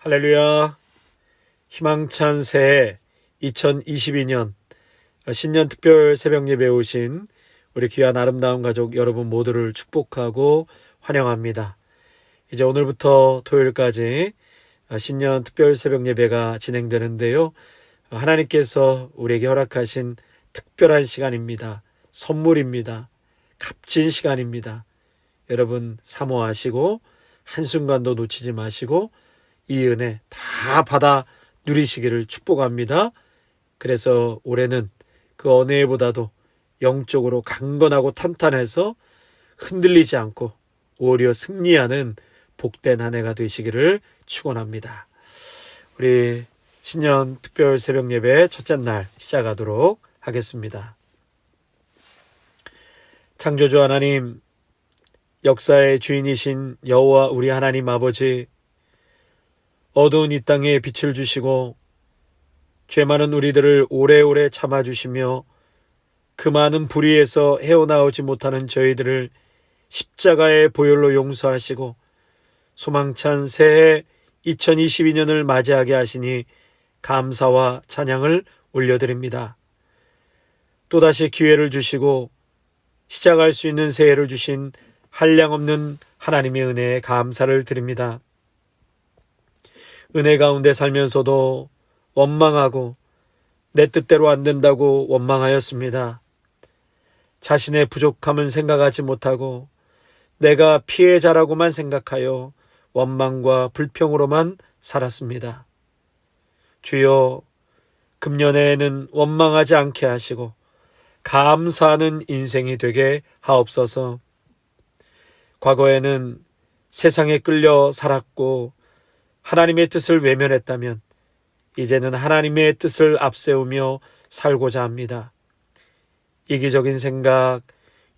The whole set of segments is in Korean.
할렐루야. 희망찬 새해 2022년 신년 특별 새벽 예배에 오신 우리 귀한 아름다운 가족 여러분 모두를 축복하고 환영합니다. 이제 오늘부터 토요일까지 신년 특별 새벽 예배가 진행되는데요. 하나님께서 우리에게 허락하신 특별한 시간입니다. 선물입니다. 값진 시간입니다. 여러분 사모하시고 한순간도 놓치지 마시고 이 은혜 다 받아 누리시기를 축복합니다. 그래서 올해는 그 어느 해보다도 영적으로 강건하고 탄탄해서 흔들리지 않고 오히려 승리하는 복된 한 해가 되시기를 축원합니다. 우리 신년 특별 새벽 예배 첫째 날 시작하도록 하겠습니다. 창조주 하나님, 역사의 주인이신 여호와 우리 하나님 아버지, 어두운 이 땅에 빛을 주시고 죄 많은 우리들을 오래오래 참아주시며 그 많은 불의에서 헤어나오지 못하는 저희들을 십자가의 보혈로 용서하시고 소망찬 새해 2022년을 맞이하게 하시니 감사와 찬양을 올려드립니다. 또다시 기회를 주시고 시작할 수 있는 새해를 주신 한량없는 하나님의 은혜에 감사를 드립니다. 은혜 가운데 살면서도 원망하고 내 뜻대로 안 된다고 원망하였습니다. 자신의 부족함은 생각하지 못하고 내가 피해자라고만 생각하여 원망과 불평으로만 살았습니다. 주여, 금년에는 원망하지 않게 하시고 감사하는 인생이 되게 하옵소서. 과거에는 세상에 끌려 살았고 하나님의 뜻을 외면했다면 이제는 하나님의 뜻을 앞세우며 살고자 합니다. 이기적인 생각,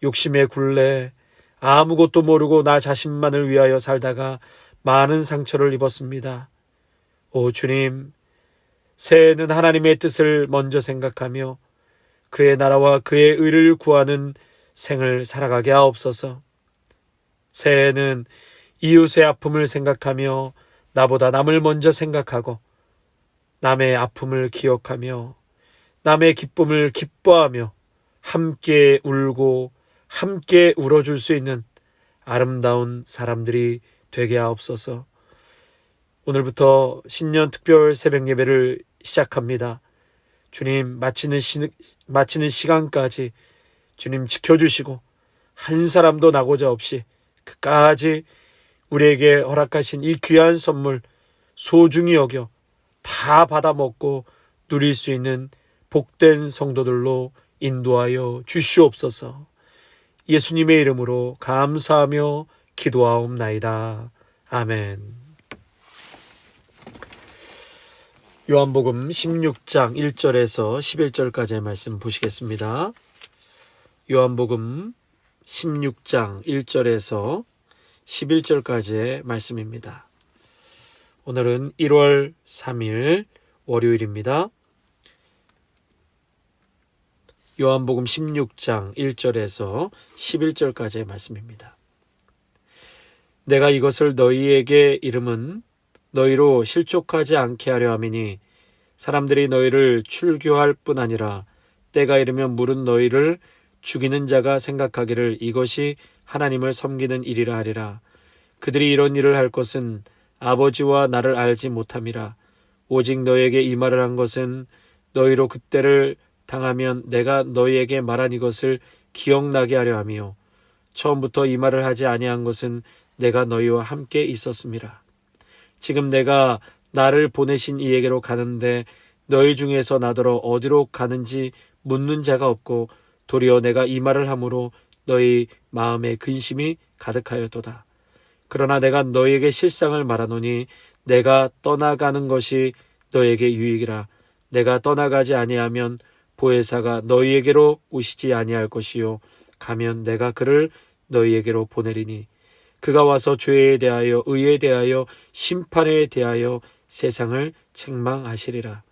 욕심의 굴레, 아무것도 모르고 나 자신만을 위하여 살다가 많은 상처를 입었습니다. 오 주님, 새해에는 하나님의 뜻을 먼저 생각하며 그의 나라와 그의 의를 구하는 생을 살아가게 하옵소서. 새해에는 이웃의 아픔을 생각하며 나보다 남을 먼저 생각하고 남의 아픔을 기억하며 남의 기쁨을 기뻐하며 함께 울고 함께 울어줄 수 있는 아름다운 사람들이 되게 하옵소서. 오늘부터 신년 특별 새벽 예배를 시작합니다. 주님, 마치는 시간까지 주님 지켜주시고 한 사람도 나고자 없이 끝까지 우리에게 허락하신 이 귀한 선물 소중히 여겨 다 받아먹고 누릴 수 있는 복된 성도들로 인도하여 주시옵소서. 예수님의 이름으로 감사하며 기도하옵나이다. 아멘. 요한복음 16장 1절에서 11절까지의 말씀 보시겠습니다. 요한복음 16장 1절에서 11절까지의 말씀입니다. 오늘은 1월 3일 월요일입니다. 요한복음 16장 1절에서 11절까지의 말씀입니다. 내가 이것을 너희에게 이름은 너희로 실족하지 않게 하려 함이니 사람들이 너희를 출교할 뿐 아니라 때가 이르면 물은 너희를 죽이는 자가 생각하기를 이것이 하나님을 섬기는 일이라 하리라. 그들이 이런 일을 할 것은 아버지와 나를 알지 못함이라. 오직 너에게 이 말을 한 것은 너희로 그때를 당하면 내가 너희에게 말한 이것을 기억나게 하려 함이요 처음부터 이 말을 하지 아니한 것은 내가 너희와 함께 있었음이라. 지금 내가 나를 보내신 이에게로 가는데 너희 중에서 나더러 어디로 가는지 묻는 자가 없고 도리어 내가 이 말을 함으로 너희 마음에 근심이 가득하였도다. 그러나 내가 너희에게 실상을 말하노니 내가 떠나가는 것이 너희에게 유익이라. 내가 떠나가지 아니하면 보혜사가 너희에게로 오시지 아니할 것이요 가면 내가 그를 너희에게로 보내리니 그가 와서 죄에 대하여 의에 대하여 심판에 대하여 세상을 책망하시리라.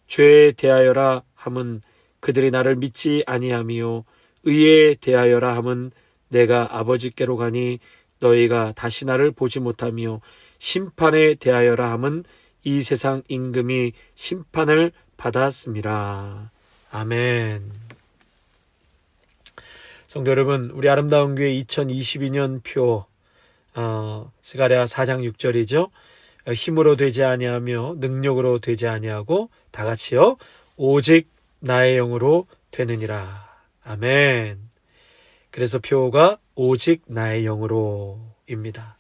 죄에 대하여라 함은 그들이 나를 믿지 아니함이요 의에 대하여라 함은 내가 아버지께로 가니 너희가 다시 나를 보지 못하며 심판에 대하여라 함은 이 세상 임금이 심판을 받았음이라. 아멘. 성도 여러분, 우리 아름다운 교회 2022년 표 스가랴 4장 6절이죠. 힘으로 되지 아니하며 능력으로 되지 아니하고 다 같이요 오직 나의 영으로 되느니라. 아멘. 그래서 표가 오직 나의 영으로입니다.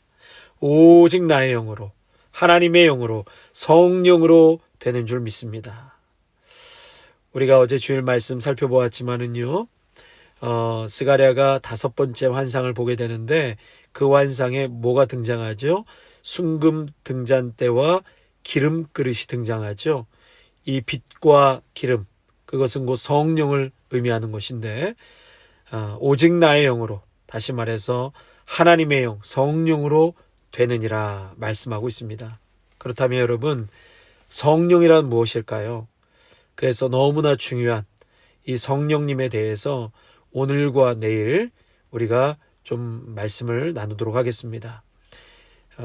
오직 나의 영으로, 하나님의 영으로, 성령으로 되는 줄 믿습니다. 우리가 어제 주일 말씀 살펴보았지만은요, 스가랴가 5번째 환상을 보게 되는데 그 환상에 뭐가 등장하죠? 순금 등잔대와 기름 그릇이 등장하죠. 이 빛과 기름, 그것은 곧 성령을 의미하는 것인데 오직 나의 영으로, 다시 말해서 하나님의 영, 성령으로 되느니라 말씀하고 있습니다. 그렇다면 여러분, 성령이란 무엇일까요? 그래서 너무나 중요한 이 성령님에 대해서 오늘과 내일 우리가 좀 말씀을 나누도록 하겠습니다.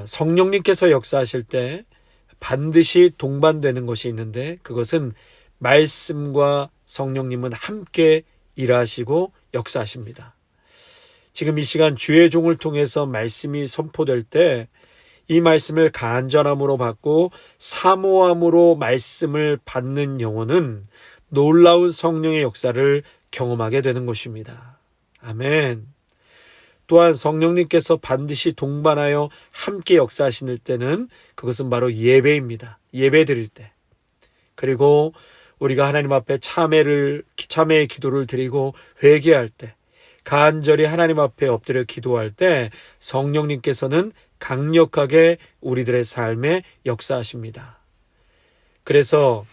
성령님께서 역사하실 때 반드시 동반되는 것이 있는데 그것은 말씀과 성령님은 함께 일하시고 역사하십니다. 지금 이 시간 주의 종을 통해서 말씀이 선포될 때 이 말씀을 간절함으로 받고 사모함으로 말씀을 받는 영혼은 놀라운 성령의 역사를 경험하게 되는 것입니다. 아멘. 또한 성령님께서 반드시 동반하여 함께 역사하실 때는 그것은 바로 예배입니다. 예배 드릴 때. 그리고 우리가 하나님 앞에 참회의 기도를 드리고 회개할 때, 간절히 하나님 앞에 엎드려 기도할 때 성령님께서는 강력하게 우리들의 삶에 역사하십니다. 그래서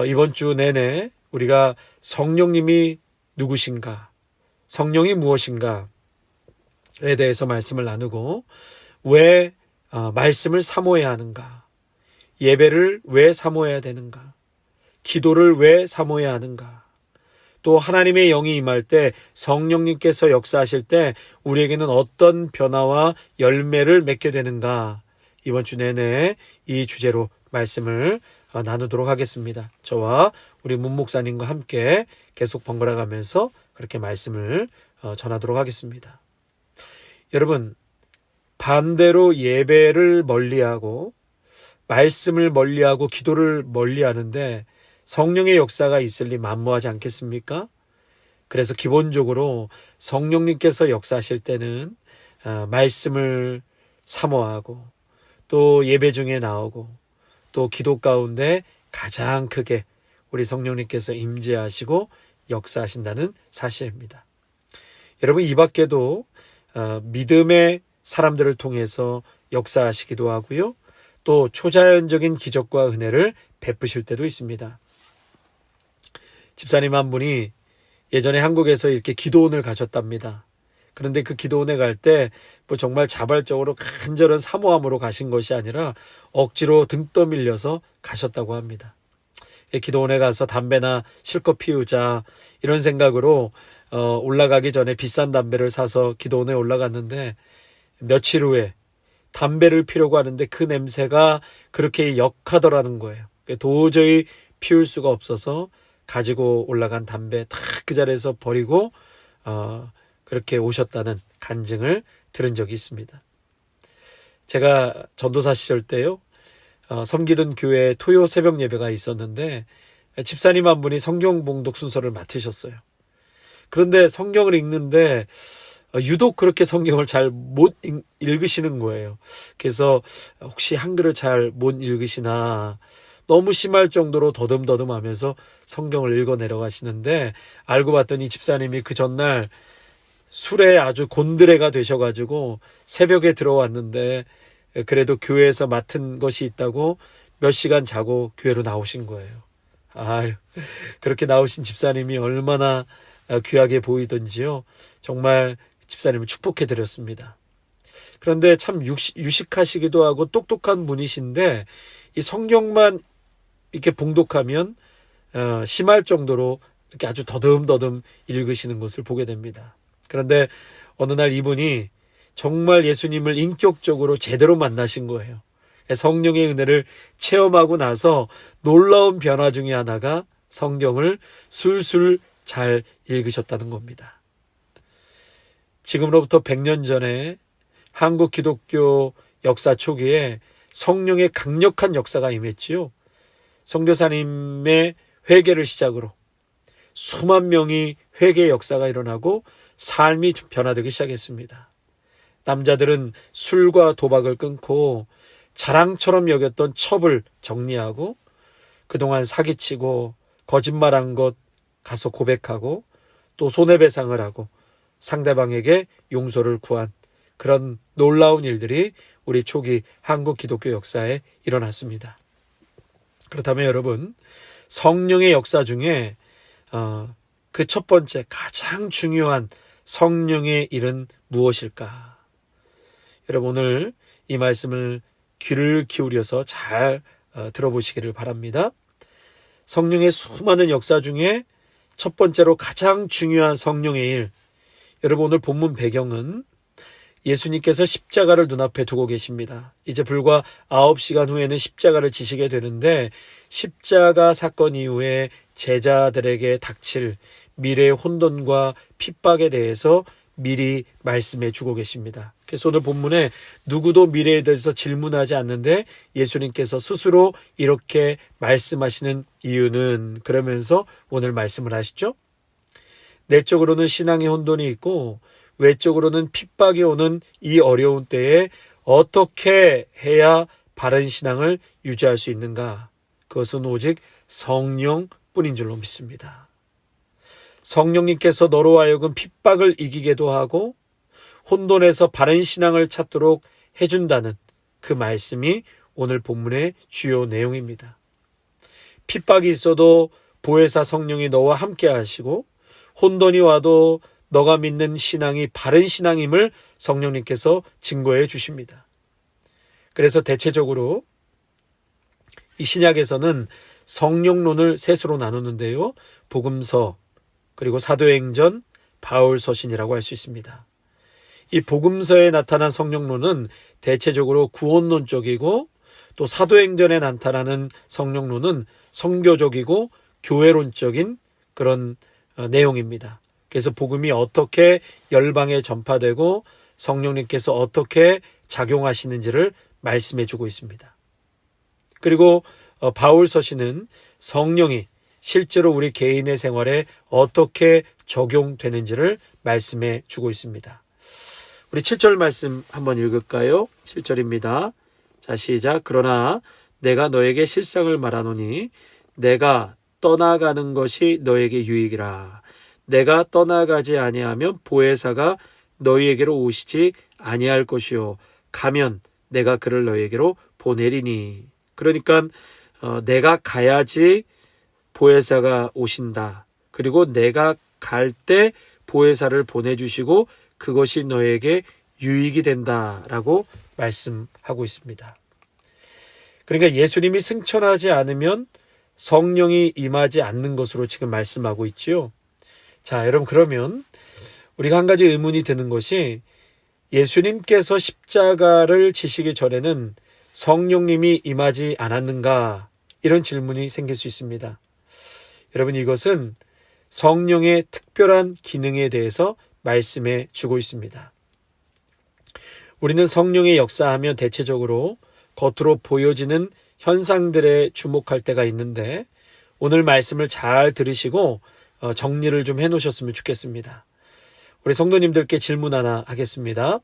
이번 주 내내 우리가 성령님이 누구신가, 성령이 무엇인가에 대해서 말씀을 나누고 왜 말씀을 사모해야 하는가, 예배를 왜 사모해야 되는가, 기도를 왜 사모해야 하는가, 또 하나님의 영이 임할 때 성령님께서 역사하실 때 우리에게는 어떤 변화와 열매를 맺게 되는가, 이번 주 내내 이 주제로 말씀을 나누도록 하겠습니다. 저와 우리 문 목사님과 함께 계속 번갈아 가면서 그렇게 말씀을 전하도록 하겠습니다. 여러분, 반대로 예배를 멀리하고 말씀을 멀리하고 기도를 멀리하는데 성령의 역사가 있을 리 만무하지 않겠습니까? 그래서 기본적으로 성령님께서 역사하실 때는 말씀을 사모하고 또 예배 중에 나오고 또 기도 가운데 가장 크게 우리 성령님께서 임재하시고 역사하신다는 사실입니다. 여러분, 이 밖에도 믿음의 사람들을 통해서 역사하시기도 하고요. 또 초자연적인 기적과 은혜를 베푸실 때도 있습니다. 집사님 한 분이 예전에 한국에서 이렇게 기도원을 가셨답니다. 그런데 그 기도원에 갈 때 뭐 정말 자발적으로 간절한 사모함으로 가신 것이 아니라 억지로 등 떠밀려서 가셨다고 합니다. 기도원에 가서 담배나 실컷 피우자 이런 생각으로 올라가기 전에 비싼 담배를 사서 기도원에 올라갔는데 며칠 후에 담배를 피려고 하는데 그 냄새가 그렇게 역하더라는 거예요. 도저히 피울 수가 없어서 가지고 올라간 담배 다 그 자리에서 버리고 그렇게 오셨다는 간증을 들은 적이 있습니다. 제가 전도사 시절 때요, 섬기던 교회에 토요 새벽 예배가 있었는데 집사님 한 분이 성경 봉독 순서를 맡으셨어요. 그런데 성경을 읽는데 유독 그렇게 성경을 잘 못 읽으시는 거예요. 그래서 혹시 한글을 잘 못 읽으시나 너무 심할 정도로 더듬더듬 하면서 성경을 읽어 내려가시는데 알고 봤더니 집사님이 그 전날 술에 아주 곤드레가 되셔가지고 새벽에 들어왔는데 그래도 교회에서 맡은 것이 있다고 몇 시간 자고 교회로 나오신 거예요. 아유, 그렇게 나오신 집사님이 얼마나 귀하게 보이던지요. 정말 집사님을 축복해 드렸습니다. 그런데 참 유식하시기도 하고 똑똑한 분이신데 이 성경만 이렇게 봉독하면 심할 정도로 이렇게 아주 더듬더듬 읽으시는 것을 보게 됩니다. 그런데 어느 날 이분이 정말 예수님을 인격적으로 제대로 만나신 거예요. 성령의 은혜를 체험하고 나서 놀라운 변화 중에 하나가 성경을 술술 잘 읽으셨다는 겁니다. 지금으로부터 100년 전에 한국 기독교 역사 초기에 성령의 강력한 역사가 임했지요. 선교사님의 회개를 시작으로 수만 명이 회개의 역사가 일어나고 삶이 변화되기 시작했습니다. 남자들은 술과 도박을 끊고 자랑처럼 여겼던 첩을 정리하고 그동안 사기치고 거짓말한 것 가서 고백하고 또 손해배상을 하고 상대방에게 용서를 구한 그런 놀라운 일들이 우리 초기 한국 기독교 역사에 일어났습니다. 그렇다면 여러분, 성령의 역사 중에 그 첫 번째 가장 중요한 성령의 일은 무엇일까? 여러분, 오늘 이 말씀을 귀를 기울여서 잘 들어보시기를 바랍니다. 성령의 수많은 역사 중에 첫 번째로 가장 중요한 성령의 일, 여러분 오늘 본문 배경은 예수님께서 십자가를 눈앞에 두고 계십니다. 이제 불과 9시간 후에는 십자가를 지시게 되는데 십자가 사건 이후에 제자들에게 닥칠 미래의 혼돈과 핍박에 대해서 미리 말씀해 주고 계십니다. 그래서 오늘 본문에 누구도 미래에 대해서 질문하지 않는데 예수님께서 스스로 이렇게 말씀하시는 이유는, 그러면서 오늘 말씀을 하시죠. 내적으로는 신앙의 혼돈이 있고 외적으로는 핍박이 오는 이 어려운 때에 어떻게 해야 바른 신앙을 유지할 수 있는가? 그것은 오직 성령뿐인 줄로 믿습니다. 성령님께서 너로 하여금 핍박을 이기게도 하고 혼돈에서 바른 신앙을 찾도록 해준다는 그 말씀이 오늘 본문의 주요 내용입니다. 핍박이 있어도 보혜사 성령이 너와 함께 하시고 혼돈이 와도 너가 믿는 신앙이 바른 신앙임을 성령님께서 증거해 주십니다. 그래서 대체적으로 이 신약에서는 성령론을 셋으로 나누는데요. 복음서, 그리고 사도행전, 바울서신이라고 할 수 있습니다. 이 복음서에 나타난 성령론은 대체적으로 구원론적이고 또 사도행전에 나타나는 성령론은 선교적이고 교회론적인 그런 내용입니다. 그래서 복음이 어떻게 열방에 전파되고 성령님께서 어떻게 작용하시는지를 말씀해 주고 있습니다. 그리고 바울서신은 성령이 실제로 우리 개인의 생활에 어떻게 적용되는지를 말씀해 주고 있습니다. 우리 7절 말씀 한번 읽을까요? 7절입니다. 자, 시작. 그러나 내가 너에게 실상을 말하노니 내가 떠나가는 것이 너에게 유익이라. 내가 떠나가지 아니하면 보혜사가 너희에게로 오시지 아니할 것이요 가면 내가 그를 너희에게로 보내리니. 그러니까 내가 가야지 보혜사가 오신다. 그리고 내가 갈 때 보혜사를 보내주시고 그것이 너에게 유익이 된다라고 말씀하고 있습니다. 그러니까 예수님이 승천하지 않으면 성령이 임하지 않는 것으로 지금 말씀하고 있지요. 자, 여러분, 그러면 우리가 한 가지 의문이 드는 것이 예수님께서 십자가를 지시기 전에는 성령님이 임하지 않았는가? 이런 질문이 생길 수 있습니다. 여러분, 이것은 성령의 특별한 기능에 대해서 말씀해 주고 있습니다. 우리는 성령의 역사하면 대체적으로 겉으로 보여지는 현상들에 주목할 때가 있는데 오늘 말씀을 잘 들으시고 정리를 좀 해놓으셨으면 좋겠습니다. 우리 성도님들께 질문 하나 하겠습니다.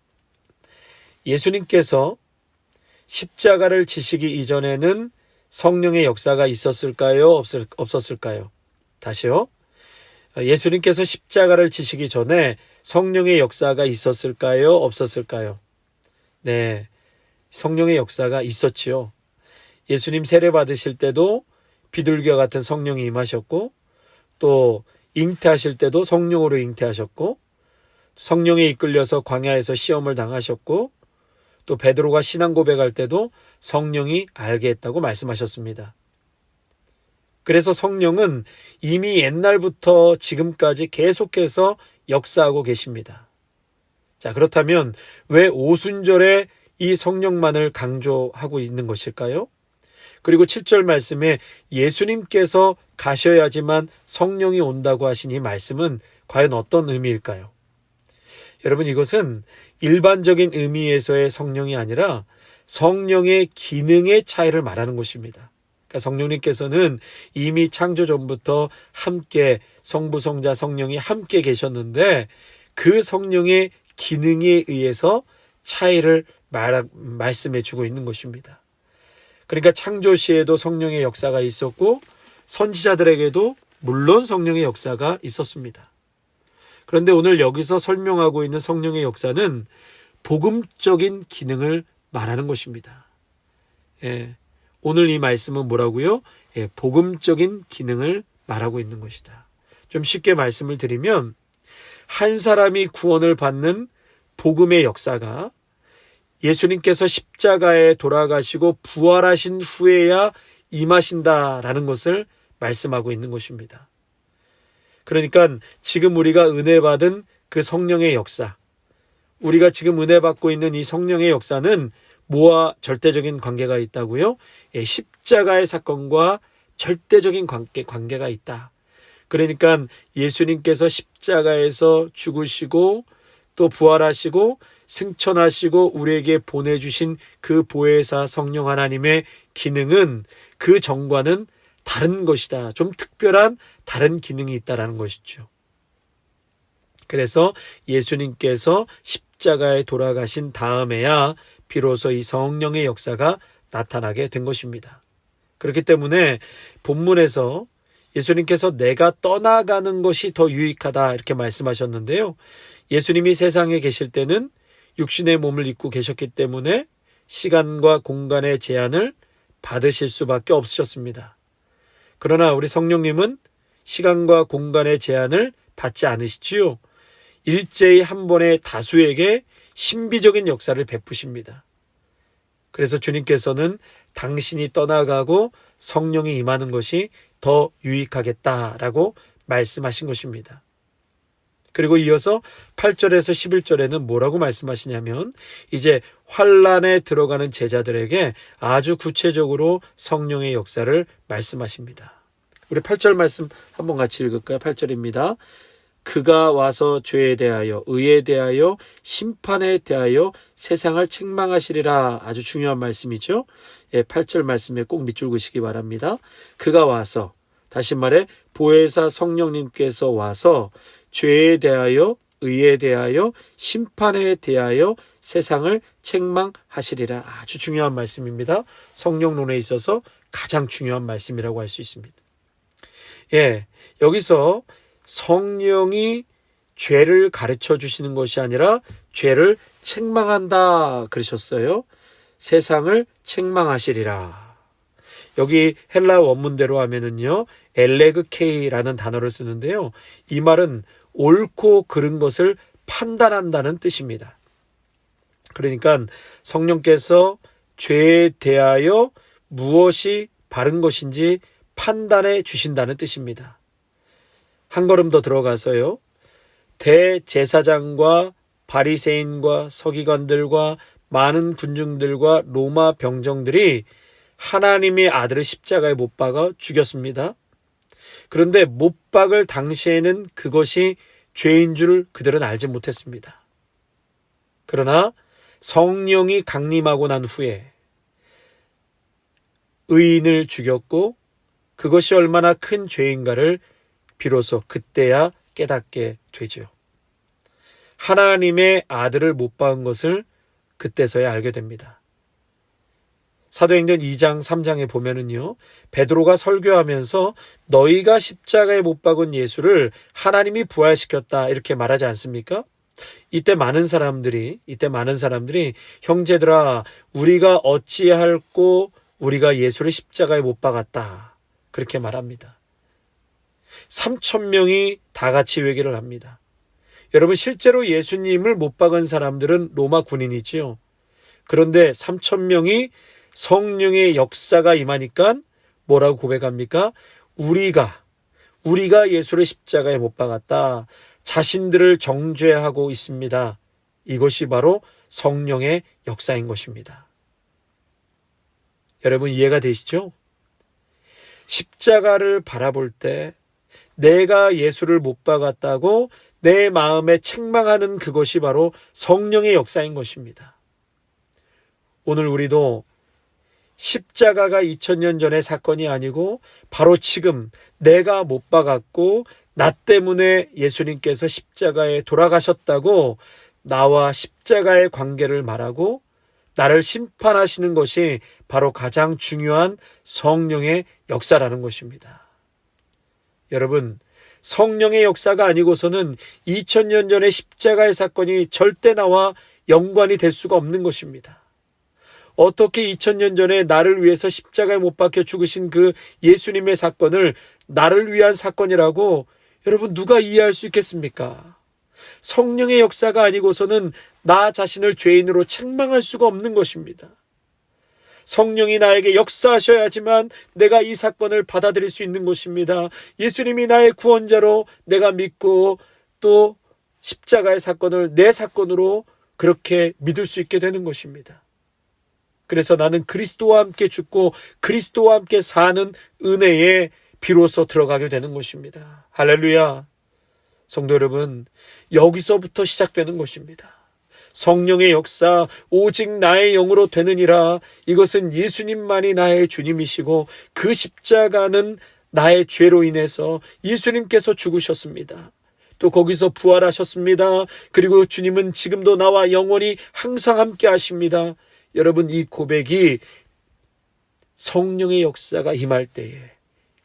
예수님께서 십자가를 지시기 이전에는 성령의 역사가 있었을까요? 없었을까요? 다시요. 예수님께서 십자가를 지시기 전에 성령의 역사가 있었을까요? 없었을까요? 네, 성령의 역사가 있었지요. 예수님 세례 받으실 때도 비둘기와 같은 성령이 임하셨고 또 잉태하실 때도 성령으로 잉태하셨고 성령에 이끌려서 광야에서 시험을 당하셨고 또 베드로가 신앙 고백할 때도 성령이 알게 했다고 말씀하셨습니다. 그래서 성령은 이미 옛날부터 지금까지 계속해서 역사하고 계십니다. 자, 그렇다면 왜 오순절에 이 성령만을 강조하고 있는 것일까요? 그리고 7절 말씀에 예수님께서 가셔야지만 성령이 온다고 하신 이 말씀은 과연 어떤 의미일까요? 여러분, 이것은 일반적인 의미에서의 성령이 아니라 성령의 기능의 차이를 말하는 것입니다. 그러니까 성령님께서는 이미 창조 전부터 함께 성부, 성자, 성령이 함께 계셨는데 그 성령의 기능에 의해서 차이를 말씀해 주고 있는 것입니다. 그러니까 창조 시에도 성령의 역사가 있었고 선지자들에게도 물론 성령의 역사가 있었습니다. 그런데 오늘 여기서 설명하고 있는 성령의 역사는 복음적인 기능을 말하는 것입니다. 오늘 이 말씀은 뭐라고요? 복음적인 기능을 말하고 있는 것이다. 좀 쉽게 말씀을 드리면 한 사람이 구원을 받는 복음의 역사가 예수님께서 십자가에 돌아가시고 부활하신 후에야 임하신다라는 것을 말씀하고 있는 것입니다. 그러니까 지금 우리가 은혜 받은 그 성령의 역사, 우리가 지금 은혜 받고 있는 이 성령의 역사는 뭐와 절대적인 관계가 있다고요? 십자가의 사건과 절대적인 관계가 있다. 그러니까 예수님께서 십자가에서 죽으시고 또 부활하시고 승천하시고 우리에게 보내주신 그 보혜사 성령 하나님의 기능은 그 전과는 다른 것이다. 좀 특별한 다른 기능이 있다라는 것이죠. 그래서 예수님께서 십자가에 돌아가신 다음에야 비로소 이 성령의 역사가 나타나게 된 것입니다. 그렇기 때문에 본문에서 예수님께서 내가 떠나가는 것이 더 유익하다 이렇게 말씀하셨는데요. 예수님이 세상에 계실 때는 육신의 몸을 입고 계셨기 때문에 시간과 공간의 제한을 받으실 수밖에 없으셨습니다. 그러나 우리 성령님은 시간과 공간의 제한을 받지 않으시지요. 일제히 한 번에 다수에게 신비적인 역사를 베푸십니다. 그래서 주님께서는 당신이 떠나가고 성령이 임하는 것이 더 유익하겠다라고 말씀하신 것입니다. 그리고 이어서 8절에서 11절에는 뭐라고 말씀하시냐면 이제 환란에 들어가는 제자들에게 아주 구체적으로 성령의 역사를 말씀하십니다. 우리 8절 말씀 한번 같이 읽을까요? 8절입니다. 그가 와서 죄에 대하여 의에 대하여 심판에 대하여 세상을 책망하시리라. 아주 중요한 말씀이죠. 8절 말씀에 꼭 밑줄 그시기 바랍니다. 그가 와서, 다시 말해 보혜사 성령님께서 와서 죄에 대하여 의에 대하여 심판에 대하여 세상을 책망하시리라. 아주 중요한 말씀입니다. 성령론에 있어서 가장 중요한 말씀이라고 할 수 있습니다. 여기서 성령이 죄를 가르쳐 주시는 것이 아니라 죄를 책망한다 그러셨어요. 세상을 책망하시리라. 여기 헬라 원문대로 하면은요, 엘레그케이라는 단어를 쓰는데요. 이 말은 옳고 그른 것을 판단한다는 뜻입니다. 그러니까 성령께서 죄에 대하여 무엇이 바른 것인지 판단해 주신다는 뜻입니다. 한 걸음 더 들어가서요. 대제사장과 바리새인과 서기관들과 많은 군중들과 로마 병정들이 하나님의 아들을 십자가에 못 박아 죽였습니다. 그런데 못 박을 당시에는 그것이 죄인 줄 그들은 알지 못했습니다. 그러나 성령이 강림하고 난 후에 의인을 죽였고 그것이 얼마나 큰 죄인가를 비로소 그때야 깨닫게 되죠. 하나님의 아들을 못 박은 것을 그때서야 알게 됩니다. 사도행전 2장 3장에 보면은요, 베드로가 설교하면서 너희가 십자가에 못 박은 예수를 하나님이 부활시켰다 이렇게 말하지 않습니까? 이때 많은 사람들이 형제들아 우리가 어찌할꼬 우리가 예수를 십자가에 못 박았다 그렇게 말합니다. 3,000명이 다 같이 회개를 합니다. 여러분, 실제로 예수님을 못 박은 사람들은 로마 군인이지요. 그런데 3,000명이 성령의 역사가 임하니까 뭐라고 고백합니까? 우리가 예수를 십자가에 못 박았다. 자신들을 정죄하고 있습니다. 이것이 바로 성령의 역사인 것입니다. 여러분 이해가 되시죠? 십자가를 바라볼 때 내가 예수를 못 박았다고 내 마음에 책망하는 그것이 바로 성령의 역사인 것입니다. 오늘 우리도 십자가가 2000년 전의 사건이 아니고 바로 지금 내가 못 박았고 나 때문에 예수님께서 십자가에 돌아가셨다고 나와 십자가의 관계를 말하고 나를 심판하시는 것이 바로 가장 중요한 성령의 역사라는 것입니다. 여러분, 성령의 역사가 아니고서는 2000년 전의 십자가의 사건이 절대 나와 연관이 될 수가 없는 것입니다. 어떻게 2000년 전에 나를 위해서 십자가에 못 박혀 죽으신 그 예수님의 사건을 나를 위한 사건이라고 여러분 누가 이해할 수 있겠습니까? 성령의 역사가 아니고서는 나 자신을 죄인으로 책망할 수가 없는 것입니다. 성령이 나에게 역사하셔야지만 내가 이 사건을 받아들일 수 있는 것입니다. 예수님이 나의 구원자로 내가 믿고 또 십자가의 사건을 내 사건으로 그렇게 믿을 수 있게 되는 것입니다. 그래서 나는 그리스도와 함께 죽고 그리스도와 함께 사는 은혜에 비로소 들어가게 되는 것입니다. 할렐루야. 성도 여러분, 여기서부터 시작되는 것입니다. 성령의 역사 오직 나의 영으로 되느니라. 이것은 예수님만이 나의 주님이시고 그 십자가는 나의 죄로 인해서 예수님께서 죽으셨습니다. 또 거기서 부활하셨습니다. 그리고 주님은 지금도 나와 영원히 항상 함께 하십니다. 여러분 이 고백이 성령의 역사가 임할 때에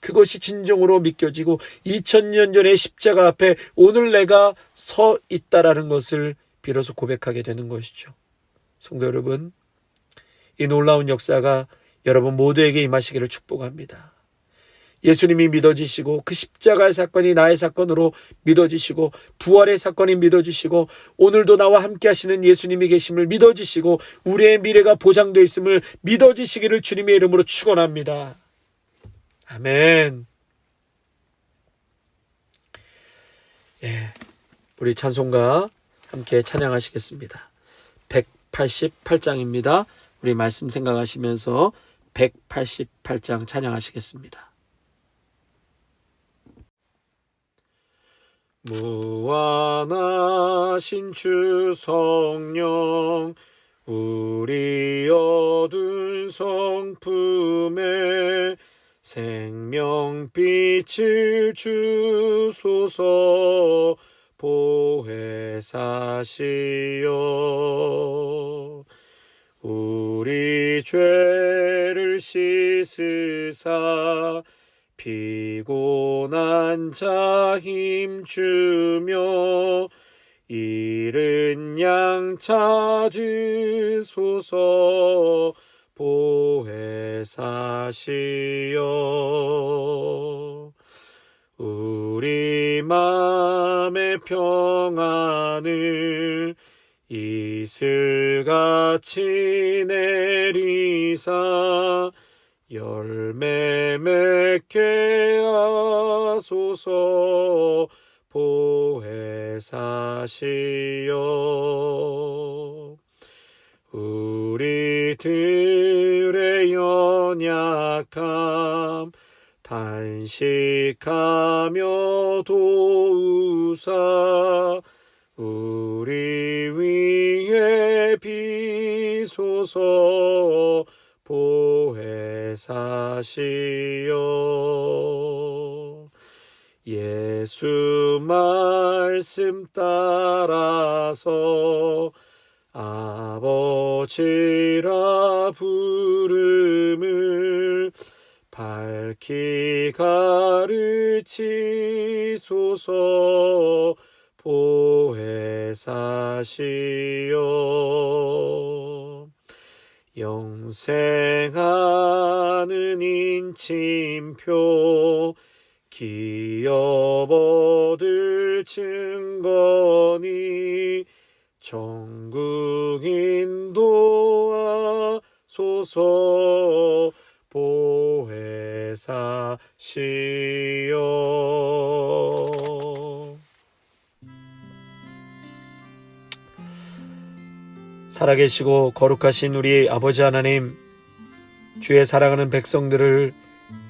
그것이 진정으로 믿겨지고 2000년 전의 십자가 앞에 오늘 내가 서 있다라는 것을 비로소 고백하게 되는 것이죠. 성도 여러분, 이 놀라운 역사가 여러분 모두에게 임하시기를 축복합니다. 예수님이 믿어지시고 그 십자가의 사건이 나의 사건으로 믿어지시고 부활의 사건이 믿어지시고 오늘도 나와 함께 하시는 예수님이 계심을 믿어지시고 우리의 미래가 보장되어 있음을 믿어지시기를 주님의 이름으로 축원합니다. 아멘. 우리 찬송가 함께 찬양하시겠습니다. 188장입니다. 우리 말씀 생각하시면서 188장 찬양하시겠습니다. 무한하신 주 성령 우리 얻은 성품에 생명빛을 주소서 보혜사시여 우리 죄를 씻으사 피곤한 자 힘주며 잃은 양 찾으소서 보혜사시여 우리 맘의 평안을 이슬같이 내리사 열매 맺게 하소서 보혜사시여 우리들의 연약함 단식하며 도우사 우리 위에 비소서 보혜사시여 예수 말씀 따라서 아버지라 부름을 밝히 가르치소서 보혜사시여 영생하는 인침표 기업 얻을 증거니 전국 인도하소서 보혜사시여 살아계시고 거룩하신 우리 아버지 하나님, 주의 사랑하는 백성들을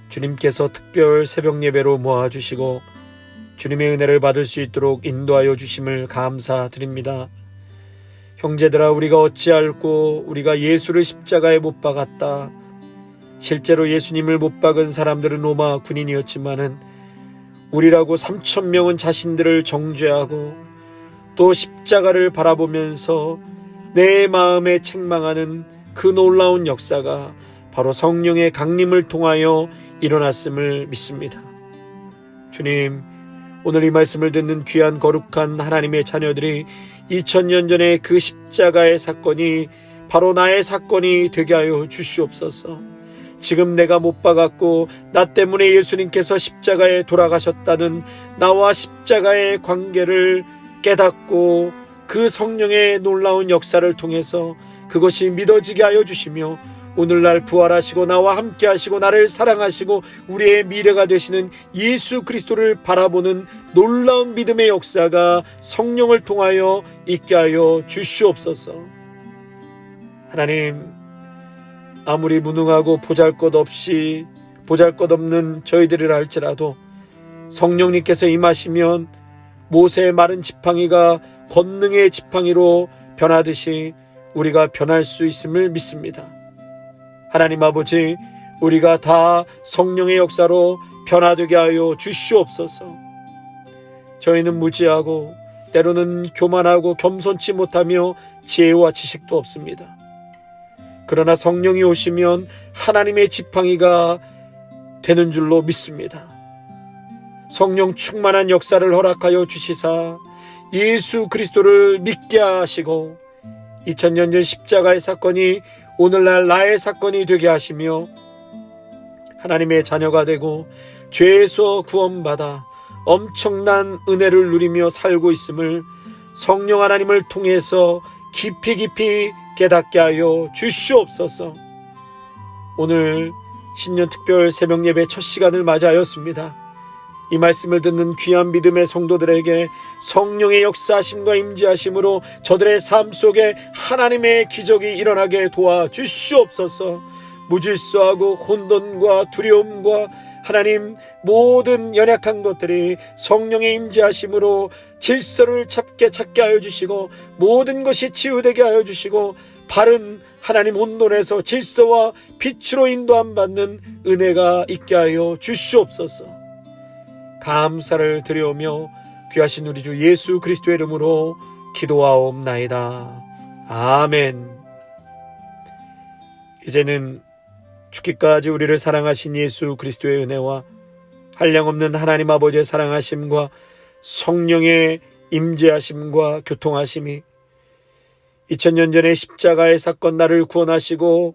주님께서 특별 새벽 예배로 모아주시고 주님의 은혜를 받을 수 있도록 인도하여 주심을 감사드립니다. 형제들아, 우리가 어찌할꼬 우리가 예수를 십자가에 못 박았다. 실제로 예수님을 못 박은 사람들은 로마 군인이었지만은 우리라고 3,000명은 자신들을 정죄하고 또 십자가를 바라보면서 내 마음에 책망하는 그 놀라운 역사가 바로 성령의 강림을 통하여 일어났음을 믿습니다. 주님, 오늘 이 말씀을 듣는 귀한 거룩한 하나님의 자녀들이 2000년 전에 그 십자가의 사건이 바로 나의 사건이 되게 하여 주시옵소서. 지금 내가 못 박았고 나 때문에 예수님께서 십자가에 돌아가셨다는 나와 십자가의 관계를 깨닫고 그 성령의 놀라운 역사를 통해서 그것이 믿어지게 하여 주시며 오늘날 부활하시고 나와 함께 하시고 나를 사랑하시고 우리의 미래가 되시는 예수 그리스도를 바라보는 놀라운 믿음의 역사가 성령을 통하여 있게 하여 주시옵소서. 하나님, 아무리 무능하고 보잘것없는 저희들이라 할지라도 성령님께서 임하시면 모세의 마른 지팡이가 권능의 지팡이로 변하듯이 우리가 변할 수 있음을 믿습니다. 하나님 아버지, 우리가 다 성령의 역사로 변화되게 하여 주시옵소서. 저희는 무지하고 때로는 교만하고 겸손치 못하며 지혜와 지식도 없습니다. 그러나 성령이 오시면 하나님의 지팡이가 되는 줄로 믿습니다. 성령 충만한 역사를 허락하여 주시사 예수 그리스도를 믿게 하시고 2000년 전 십자가의 사건이 오늘날 나의 사건이 되게 하시며 하나님의 자녀가 되고 죄에서 구원받아 엄청난 은혜를 누리며 살고 있음을 성령 하나님을 통해서 깊이 깨닫게 하여 주시옵소서. 오늘 신년 특별 새벽 예배 첫 시간을 맞이하였습니다. 이 말씀을 듣는 귀한 믿음의 성도들에게 성령의 역사하심과 임재하심으로 저들의 삶 속에 하나님의 기적이 일어나게 도와주시옵소서. 무질서하고 혼돈과 두려움과 하나님 모든 연약한 것들이 성령의 임재하심으로 질서를 찾게 하여 주시고 모든 것이 치유되게 하여 주시고 바른 하나님 혼돈에서 질서와 빛으로 인도함 받는 은혜가 있게 하여 주시옵소서. 감사를 드려오며 귀하신 우리 주 예수 그리스도의 이름으로 기도하옵나이다. 아멘. 이제는 죽기까지 우리를 사랑하신 예수 그리스도의 은혜와 한량없는 하나님 아버지의 사랑하심과 성령의 임재하심과 교통하심이 2000년 전에 십자가의 사건 나를 구원하시고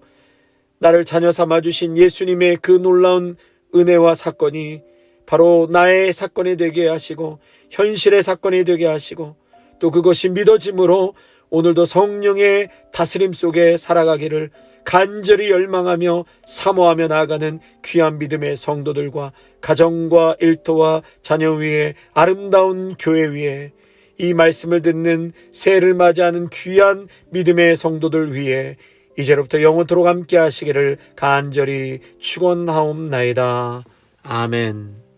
나를 자녀 삼아주신 예수님의 그 놀라운 은혜와 사건이 바로 나의 사건이 되게 하시고 현실의 사건이 되게 하시고 또 그것이 믿어짐으로 오늘도 성령의 다스림 속에 살아가기를 간절히 열망하며 사모하며 나아가는 귀한 믿음의 성도들과 가정과 일터와 자녀 위에 아름다운 교회 위에 이 말씀을 듣는 새해를 맞이하는 귀한 믿음의 성도들 위에 이제로부터 영원토록 함께 하시기를 간절히 축원하옵나이다. 아멘.